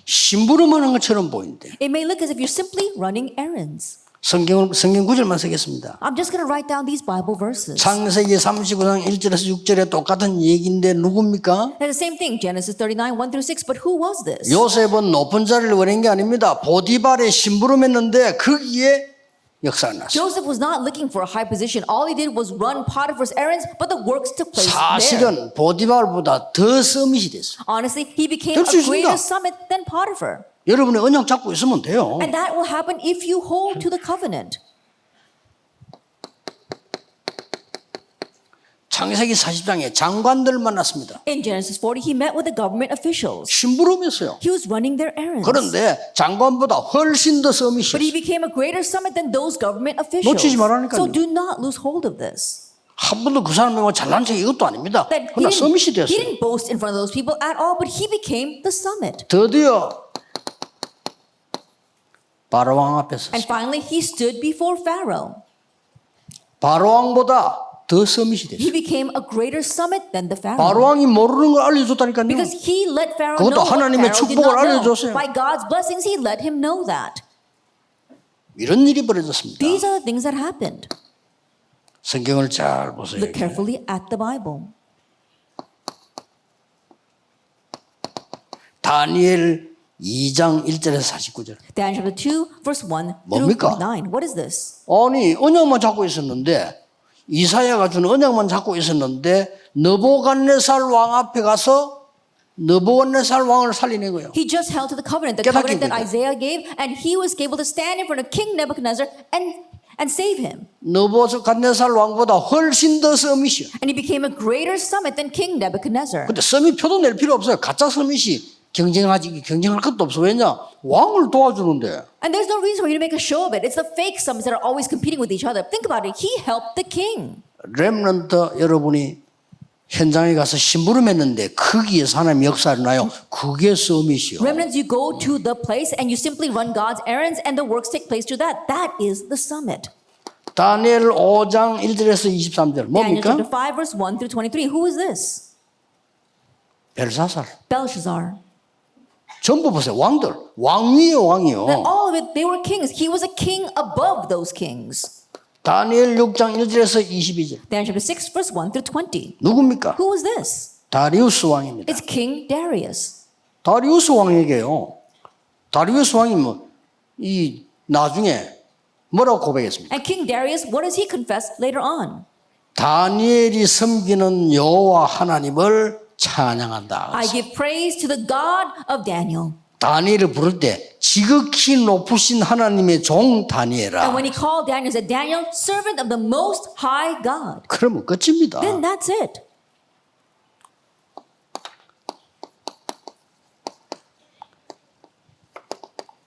심부름하는 것처럼 보이는데 It may look as if you're simply running errands. 성경 구절만 쓰겠습니다. I'm just going to write down these Bible verses. 창세기 39장 1절에서 6절에 똑같은 얘기인데 누굽니까? That's the same thing, Genesis 39, 1 through 6. But who was this? 요셉은 높은 자리를 원한 게 아닙니다. 보디발에 심부름했는데 거기에 역사가 났어요. Joseph was not looking for a high position. All he did was run Potiphar's errands, but the works took place there. 사실은 보디발보다 더 서밋이 됐어요. Honestly, he became 될 수 a 있습니다. greater summit than Potiphar. 여러분의 언약 잡고 있으면 돼요. And that will happen if you hold to the covenant. 창세기 40장에 장관들을 만났습니다. In Genesis 40, he met with the government officials. 심부름했어요. He was running their errands. 그런데 장관보다 훨씬 더 But 서밋이었어요. he became a greater summit than those government officials. 놓치지 말라니까요. So do not lose hold of this. 한 번도 그 사람이 뭐 잘난 척 이것도 아닙니다. That 그러나 서밋이 he 됐어요. didn't boast in front of those people at all, but he became the summit. 드디어 바로 왕 앞에 섰어요. And finally, he stood before Pharaoh. 바로 왕보다 더 서밋이 됐어요. He became a greater summit than the 바로 Pharaoh. 왕이 모르는 걸 알려줬다니까요. Because he let Pharaoh 그것도 know what 하나님의 Pharaoh did 축복을 not know. 알려줬어요. By God's blessings, he let him know that. 이런 일이 벌어졌습니다. These are the things that happened. 성경을 잘 보세요. Look carefully at the Bible. 다니엘 2장 1절에서 49절. Daniel chapter 2, verse 1 through 뭡니까? 9. What is this? 아니 언약만 잡고 있었는데 이사야가 준 언약만 잡고 있었는데 느부갓네살 왕 앞에 가서 느부갓네살 왕을 살리는 거예요. He just held to the covenant 깨닫게 that 되죠. Isaiah gave, and he was able to stand in front of King Nebuchadnezzar and save him. 느부갓네살 왕보다 훨씬 더 서밋이요. And he became a greater summit than King Nebuchadnezzar. 근데 서밋 표도 낼 필요 없어요. 가짜 서밋이 경쟁할 것도 없어. 왜냐? 왕을 도와주는데. And there's no reason for you to make a show of it. It's the fake summits that are always competing with each other. Think about it. He helped the king. 렘넌트 여러분이 현장에 가서 심부름했는데 거기에서 하나님의 역사를 나요. 그게 서밋이요. Remnants, you go to the place and you simply run God's errands and the works take place through that. That is the summit. 다니엘 5장 1절에서 23절 Daniel 뭡니까? chapter 5, verse 1 through 23. Who is this? 벨사살. Belshazzar. 전부 보세요. 왕들. 왕이에요, 왕이요. That all of it, they were kings. He was a king above those kings. 다니엘 6장 1절에서 22절. Daniel chapter 6, verse 1 through 20. 누굽니까? Who was this? 다리우스 왕입니다. It's King Darius. 다리우스 왕에게요. 다리우스 왕이 이 나중에 뭐라고 고백했습니까? And King Darius, what does he confess later on? 다니엘이 섬기는 여호와 하나님을 찬양한다. I give praise to the God of Daniel. 다니엘을 부를 때 지극히 높으신 하나님의 종 And 다니엘아. when he called Daniel, he said, Daniel, servant of the Most High God. 그러면 끝입니다. Then that's it.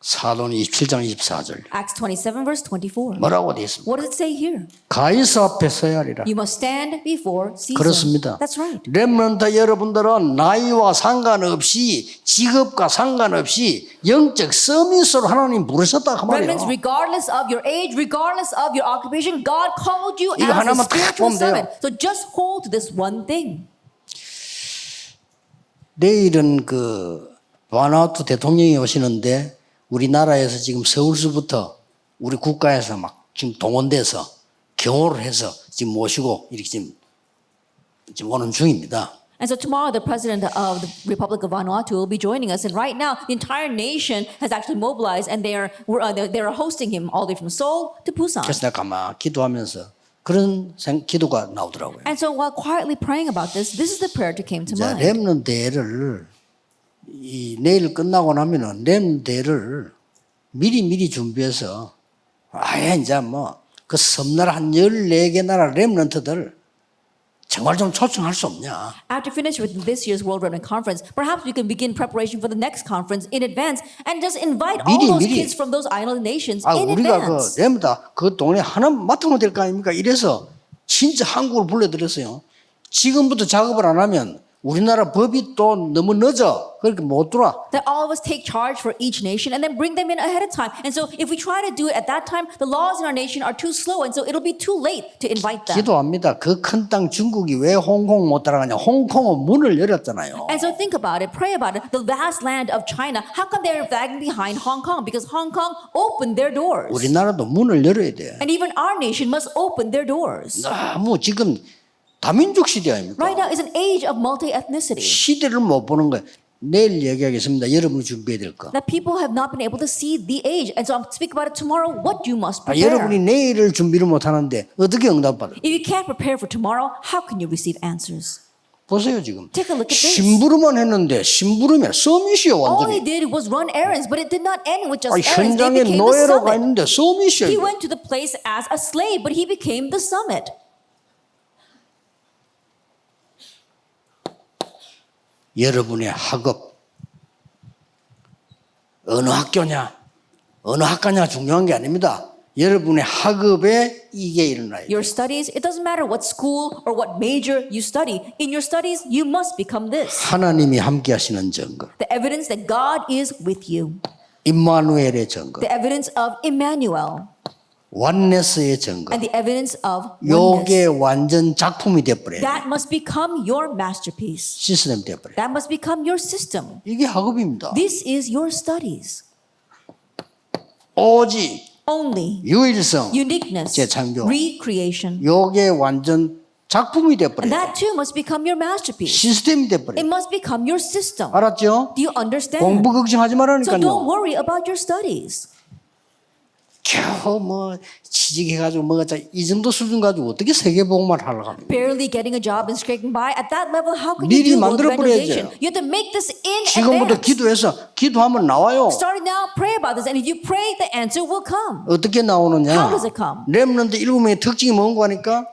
사도는 27장 24절. Acts 27, verse 24. 뭐라고 되어 있습니까? What does it say here? 가이사 앞에 서야 하리라. You must stand before Caesar. 그렇습니다. That's right. 렘넌트 여러분들은 나이와 상관없이 직업과 상관없이 영적 서밋으로 하나님 부르셨다 그 말이에요. Remnants, regardless of your age, regardless of your occupation, God called you 이거 as a 하나만 딱 spiritual 보면 돼요. servant. So just hold to this one thing. 내일은 그 바누아투 대통령이 오시는데 우리나라에서 지금 서울서부터 우리 국가에서 막 지금 동원돼서 경호를 해서 지금 모시고 이렇게 지금 오는 중입니다. And so tomorrow, the president of the Republic of Vanuatu will be joining us. And right now, the entire nation has actually mobilized, and they are hosting him all the way from Seoul to Busan. 그래서 내가 가만 기도하면서 그런 기도가 나오더라고요. And so while quietly praying about this is the prayer that came to 자, mind. 렘넌트 대회를 이 내일 끝나고 나면은 렘넌트 대회를 미리 준비해서 아예 이제 뭐 그 섬나라 한 14개 나라 렘넌트들 정말 좀 초청할 수 없냐. After finishing with this year's World Remnant Conference, perhaps we can begin preparation for the next conference in advance and just invite all those 미리. kids from those island nations 아, in 우리가 advance. 그 렘넌트 그 동네 하나 맡으면 될 거 아닙니까? 이래서 진짜 한국을 불러들였어요. 지금부터 작업을 안 하면 우리나라 법이 또 너무 늦어. 그렇게 못 들어와. That all of us take charge for each nation and then bring them in ahead of time. And so if we try to do it at that time, the laws in our nation are too slow, and so it'll be too late to invite them. 기도합니다. 그 큰 땅 중국이 왜 홍콩 못 따라가냐. 홍콩은 문을 열었잖아요. And so think about it, pray about it. The vast land of China, how come they're lagging behind Hong Kong? Because Hong Kong opened their doors. 우리나라도 문을 열어야 돼. And even our nation must open their doors. 너무 지금 다민족 시대 아닙니까? Right now is an age of multi-ethnicity. 시대를 못 보는 거예요. 내일 얘기하겠습니다. 여러분이 준비해야 될 거. That people have not been able to see the age. And so I'll speak about it tomorrow, what you must prepare. 여러분이 내일을 준비를 못 하는데 어떻게 응답받아요? If you can't prepare for tomorrow, how can you receive answers? 보세요 지금. Take a look at this. 심부름만 했는데 심부름이 서밋이요 All he 완전히. did was run errands, but it did not end with just 아니, errands. They 현장에 became the 노예로 가 summit. 있는데 서밋이요. He went to the place as a slave, but he became the summit. 여러분의 학업 어느 학교냐 어느 학과냐 중요한 게 아닙니다. 여러분의 학업에 이게 일어나요. Your studies, it doesn't matter what school or what major you study. In your studies, you must become this. 하나님이 함께하시는 증거, The evidence that God is with you. 임마누엘의 증거, The evidence of Emmanuel. 완네스의 증거. And the evidence of 요게 oneness. 완전 작품이 돼버려요. That must become your masterpiece. 시스템 돼버려요. That must become your system. 이게 학업입니다. This is your studies. 오직 Only 유일성, uniqueness, 재창조. recreation. 요게 완전 작품이 And 돼버려요. that too must become your masterpiece. 시스템이 It 돼버려요. must become your system. 알았죠? Do you understand? 공부 걱정하지 So don't 말라니까요. worry about your studies. 겨우 뭐 취직해가지고 뭐가 이 정도 수준 가지고 어떻게 세계복음을 하려고 합니까? Barely getting a job and scraping by. At that level, how can 미리 you do world 만들어 evangelization? 버려야죠. You have to make this in 지금부터 advance. 기도해서 기도하면 나와요. Starting now, pray about this. And if you pray, the answer will come. 어떻게 나오느냐? How does it come? 렘넌트 7명의 특징이 뭔가 하니까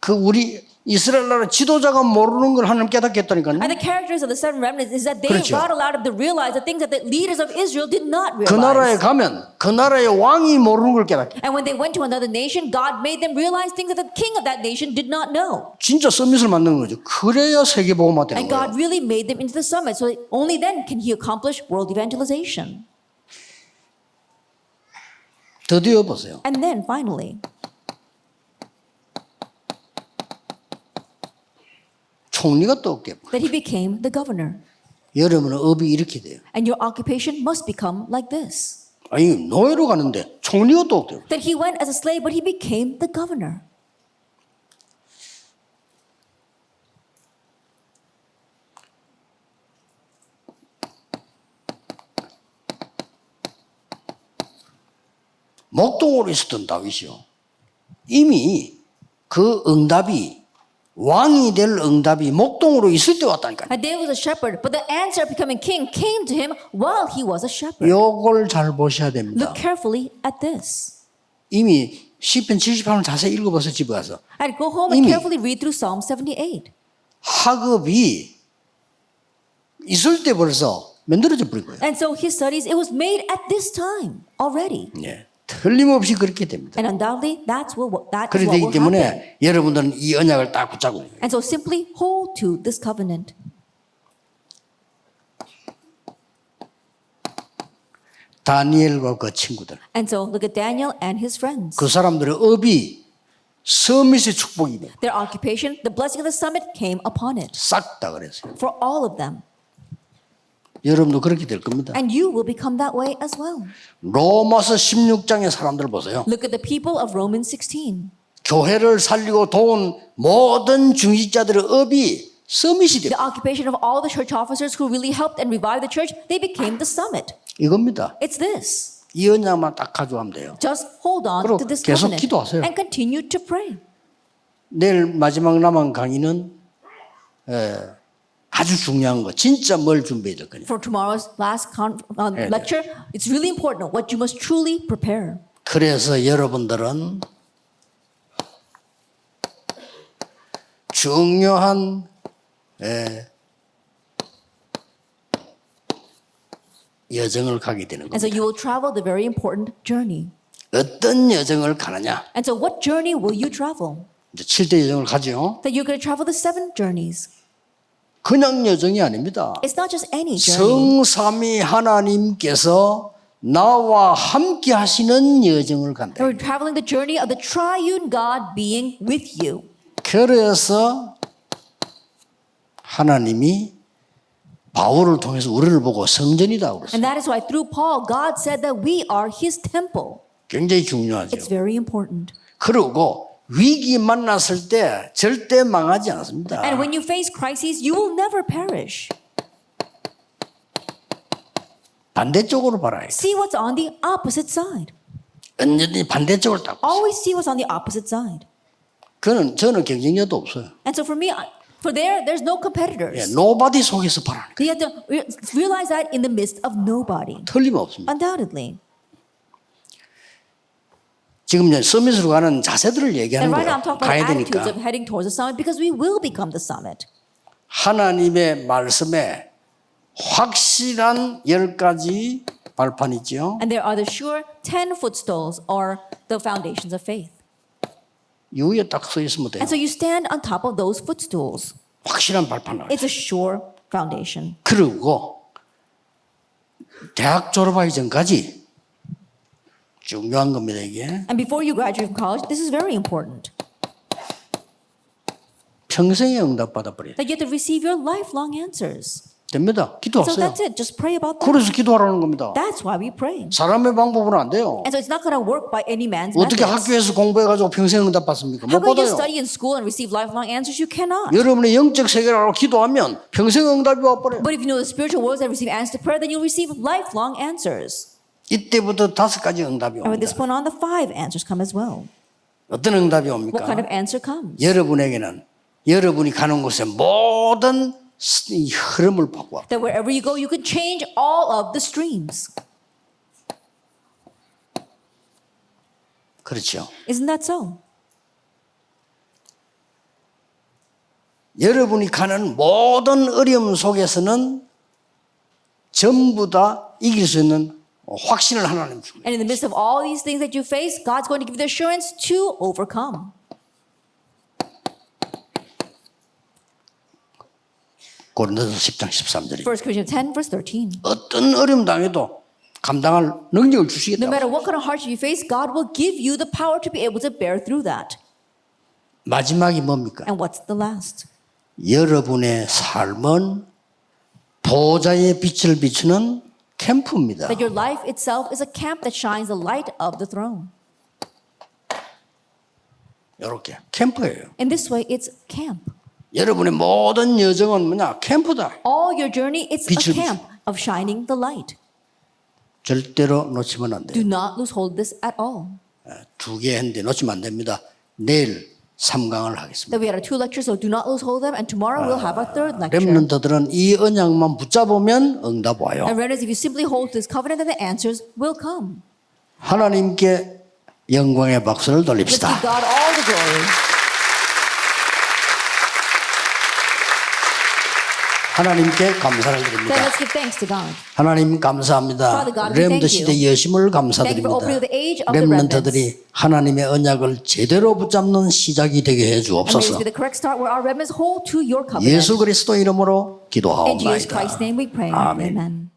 그 우리 이스라엘 나라 지도자가 모르는 걸 하나님 깨닫게 했다니까요. And the characters of the seven remnants is that they 그렇죠. God allowed them to realize the things that the leaders of Israel did not 그 나라에 realize. 가면 그 나라의 왕이 모르는 걸 깨닫게. And when they went to another nation, God made them realize things that the king of that nation did not know. 진짜 서밋을 만드는 거죠. 그래야 세계복음화 되는 And God 거예요. really made them into the summit. So only then can he accomplish world evangelization. 드디어 보세요. And then finally, 총리가 또 없게. that he became the governor. 여러분은 업이 이렇게 돼요. And your occupation must become like this. 아니 노예로 가는데 총리가 또 없게. That he went as a slave, but he became the governor. 목동으로 있었던 다윗이요. 이미 그 응답이 왕이 될 응답이 목동으로 있을 때 왔다니까요. And David was a shepherd, but the answer of becoming king came to him while he was a shepherd. 요걸 잘 보셔야 됩니다. Look carefully at this. 이미 시편 78편 자세히 읽어보세요. 집에 가서. And go home and 이미 carefully read through Psalm 78. 학업이 있을 때 벌써 만들어져 버린 거예요. And so his studies, it was made at this time already. 예, 틀림없이 그렇게 됩니다. And undoubtedly, that is what 그렇기 will happen. 때문에 여러분들은 이 언약을 딱 붙잡고 있는 거예요. And so simply hold to this covenant. 다니엘과 그 친구들, And so look at Daniel and his friends. 그 사람들의 업이 서밋의 축복이네. Their occupation, the blessing of the summit came upon it. 싹 다 그랬어요. For all of them. 여러분도 그렇게 될 겁니다. And you will become that way as well. 로마서 16장의 사람들 보세요. Look at the people of Romans 16. 교회를 살리고 도운 모든 중직자들의 업이 서밋이 돼요. The occupation of all the church officers who really helped and revived the church, they became the summit. 이겁니다. It's this. 이 언약만 딱 가져가면 돼요. Just hold on 그리고 to this 계속 covenant 기도하세요. and continue to pray. 내일 마지막 남은 강의는 아주 중요한 거, 진짜 뭘 준비해야 될 거냐. For tomorrow's last 네. lecture, it's really important what you must truly prepare. 그래서 여러분들은 중요한 여정을 가게 되는 And so 겁니다. you will travel the very important journey. 어떤 여정을 가느냐? And so what journey will you travel? 이제 7대 여정을 가죠. That you're going to travel the 7 journeys. 그냥 여정이 아닙니다. It's not just any journey. 성삼위 하나님께서 나와 함께 하시는 여정을 간다. We're traveling the journey of the triune God being with you. 그래서 하나님이 바울을 통해서 우리를 보고 성전이다 그랬어요. And that is why through Paul, God said that we are his temple. 굉장히 중요하죠. It's very important. 그리고 위기 만났을 때 절대 망하지 않습니다. And when you face crises, you will never perish. 반대쪽으로 봐라. See what's on the opposite side. 언제든지 반대쪽을 딱 보세요. Always see what's on the opposite side. 저는 경쟁력도 없어요. And so for me, there's no 예, competitors. 노바디 속에서 봐라. You have to realize that in the midst of nobody. 틀림없습니다. Undoubtedly. 지금 이제 서밋으로 가는 자세들을 얘기하는 And right now 거예요. I'm talking 가야 about attitudes of 되니까. heading towards the summit because we will become the summit. 하나님의 말씀에 확실한 10가지 발판이 있죠. And there are the sure 10 footstools or the foundations of faith. 이 위에 딱 서 있으면 돼요. And so you stand on top of those footstools. 확실한 발판을. It's a sure foundation. 그리고 대학 졸업하기 전까지 중요한 겁니다 이게. And before you graduate from college, this is very important. 평생에 응답받아 버려요. That you have to receive your lifelong answers. 됩니다. So 기도하세요. that's it. Just pray about that. 그래서 기도하라는 겁니다. That's why we pray. 사람의 방법은 안 돼요. And so it's not going to work by any man's 어떻게 methods. 학교에서 공부해가지고 평생 응답받습니까? 못 How can you 받아요. study in school and receive lifelong answers? You cannot. 여러분의 영적 세계를 알고 기도하면 평생 응답이 와버려요. But if you know the spiritual words that receive answers to prayer, then you'll receive lifelong answers. 이때부터 5가지 응답이 And at this 옵니다. point on, the 5 answers come as well. 어떤 응답이 What 옵니까? kind of answer comes? 여러분에게는 여러분이 가는 곳에 모든 이 흐름을 바꿔. That wherever you go, you can change all of the streams. 그렇죠. Isn't that so? 여러분이 가는 모든 어려움 속에서는 전부 다 이길 수 있는 확신을 하나님 줍니다. And in the midst of all these things that you face, God's going to give you the assurance to overcome. 고린도서 10장 13절입니다. 1 Corinthians 10, verse 13. 어떤 어려움 당해도 감당할 능력을 No 주시겠다. matter what kind of hardship you face, God will give you the power to be able to bear through that. 마지막이 뭡니까? And what's the last? 여러분의 삶은 보좌의 빛을 비추는 캠프입니다. That your life itself is a camp that shines the light of the throne. 이렇게 캠프예요. In this way, it's camp. 여러분의 모든 여정은 뭐냐? 캠프다. All your journey, it's a 빛을 camp of shining the light. 절대로 놓치면 안 Do 돼요. not lose hold of this at all. 2개 했는데 놓치면 안 됩니다. 내일 3강을 하겠습니다. That we had our 2 lectures, so do not lose hold of them. And tomorrow we'll have our 3rd lecture. 렘넌트들은 이 언약만 붙잡으면 응답 와요. And remnants, if you simply hold to this covenant, then the answers will come. 하나님께 영광의 박수를 Let's give 돌립시다. God all the glory. 하나님께 감사를 Then 드립니다. let's give thanks to God. 하나님 감사합니다. Father God, we 렘넌트 thank 시대 you. 여심을 Thank you for 감사드립니다. opening the age of the 렘넌트들이 하나님의 언약을 제대로 붙잡는 시작이 되게 해 And may this 주옵소서. be the correct start where our remnants hold to your covenant. 예수 그리스도 이름으로 In Jesus 기도하옵나이다. Christ's name we pray. 아멘. Amen.